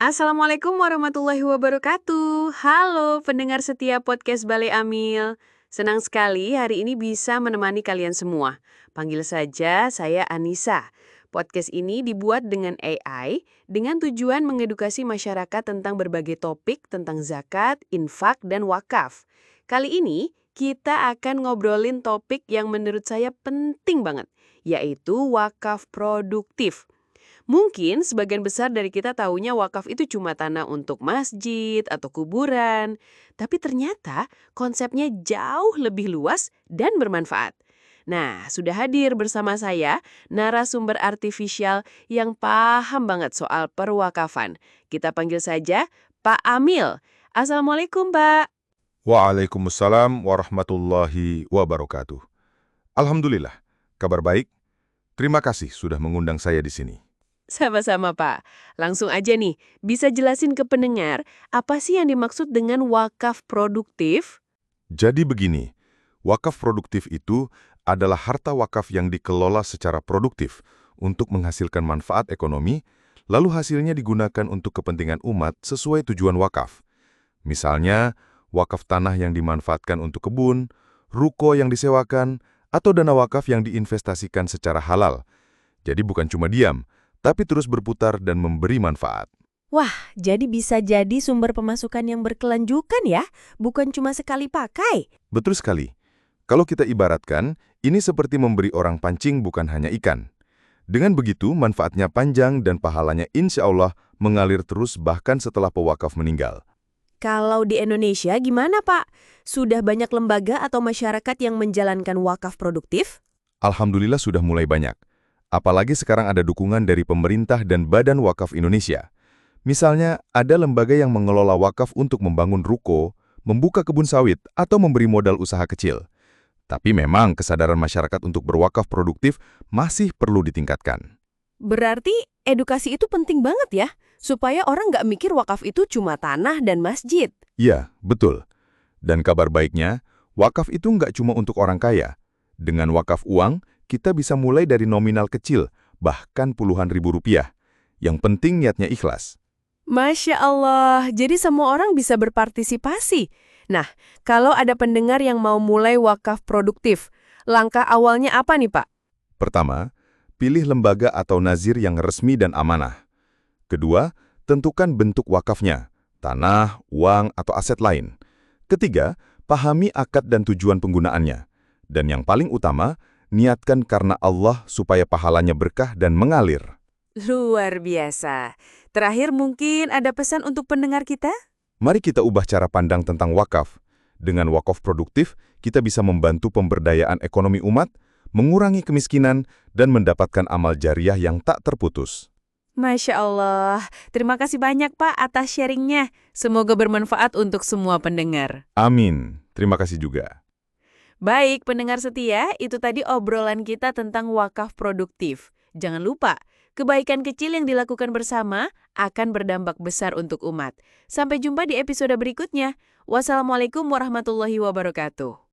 Assalamualaikum warahmatullahi wabarakatuh. Halo pendengar setia podcast Bale Amil. Senang sekali hari ini bisa menemani kalian semua. Panggil saja saya Anissa. Podcast ini dibuat dengan AI dengan tujuan mengedukasi masyarakat tentang berbagai topik tentang zakat, infak, dan wakaf. Kali ini kita akan ngobrolin topik yang menurut saya penting banget, yaitu wakaf produktif. Mungkin sebagian besar dari kita taunya wakaf itu cuma tanah untuk masjid atau kuburan. Tapi ternyata konsepnya jauh lebih luas dan bermanfaat. Nah, sudah hadir bersama saya narasumber artifisial yang paham banget soal perwakafan. Kita panggil saja Pak Amil. Assalamualaikum, Pak. Waalaikumsalam warahmatullahi wabarakatuh. Alhamdulillah, kabar baik. Terima kasih sudah mengundang saya di sini. Sama-sama, Pak. Langsung aja nih, bisa jelasin ke pendengar apa sih yang dimaksud dengan wakaf produktif? Jadi begini, wakaf produktif itu adalah harta wakaf yang dikelola secara produktif untuk menghasilkan manfaat ekonomi, lalu hasilnya digunakan untuk kepentingan umat sesuai tujuan wakaf. Misalnya, wakaf tanah yang dimanfaatkan untuk kebun, ruko yang disewakan, atau dana wakaf yang diinvestasikan secara halal. Jadi bukan cuma diam, tapi terus berputar dan memberi manfaat. Wah, jadi bisa jadi sumber pemasukan yang berkelanjutan ya, bukan cuma sekali pakai. Betul sekali. Kalau kita ibaratkan, ini seperti memberi orang pancing bukan hanya ikan. Dengan begitu, manfaatnya panjang dan pahalanya insya Allah mengalir terus bahkan setelah pewakaf meninggal. Kalau di Indonesia gimana Pak? Sudah banyak lembaga atau masyarakat yang menjalankan wakaf produktif? Alhamdulillah sudah mulai banyak. Apalagi sekarang ada dukungan dari pemerintah dan Badan Wakaf Indonesia. Misalnya, ada lembaga yang mengelola wakaf untuk membangun ruko, membuka kebun sawit, atau memberi modal usaha kecil. Tapi memang kesadaran masyarakat untuk berwakaf produktif masih perlu ditingkatkan. Berarti edukasi itu penting banget ya, supaya orang nggak mikir wakaf itu cuma tanah dan masjid. Iya, betul. Dan kabar baiknya, wakaf itu nggak cuma untuk orang kaya. Dengan wakaf uang, kita bisa mulai dari nominal kecil, bahkan puluhan ribu rupiah. Yang penting niatnya ikhlas. Masya Allah, jadi semua orang bisa berpartisipasi. Nah, kalau ada pendengar yang mau mulai wakaf produktif, langkah awalnya apa nih Pak? Pertama, pilih lembaga atau nazir yang resmi dan amanah. Kedua, tentukan bentuk wakafnya, tanah, uang, atau aset lain. Ketiga, pahami akad dan tujuan penggunaannya. Dan yang paling utama, niatkan karena Allah supaya pahalanya berkah dan mengalir. Luar biasa. Terakhir mungkin ada pesan untuk pendengar kita? Mari kita ubah cara pandang tentang wakaf. Dengan wakaf produktif, kita bisa membantu pemberdayaan ekonomi umat, mengurangi kemiskinan, dan mendapatkan amal jariah yang tak terputus. Masya Allah. Terima kasih banyak Pak atas sharingnya. Semoga bermanfaat untuk semua pendengar. Amin. Terima kasih juga. Baik, pendengar setia, itu tadi obrolan kita tentang wakaf produktif. Jangan lupa, kebaikan kecil yang dilakukan bersama akan berdampak besar untuk umat. Sampai jumpa di episode berikutnya. Wassalamualaikum warahmatullahi wabarakatuh.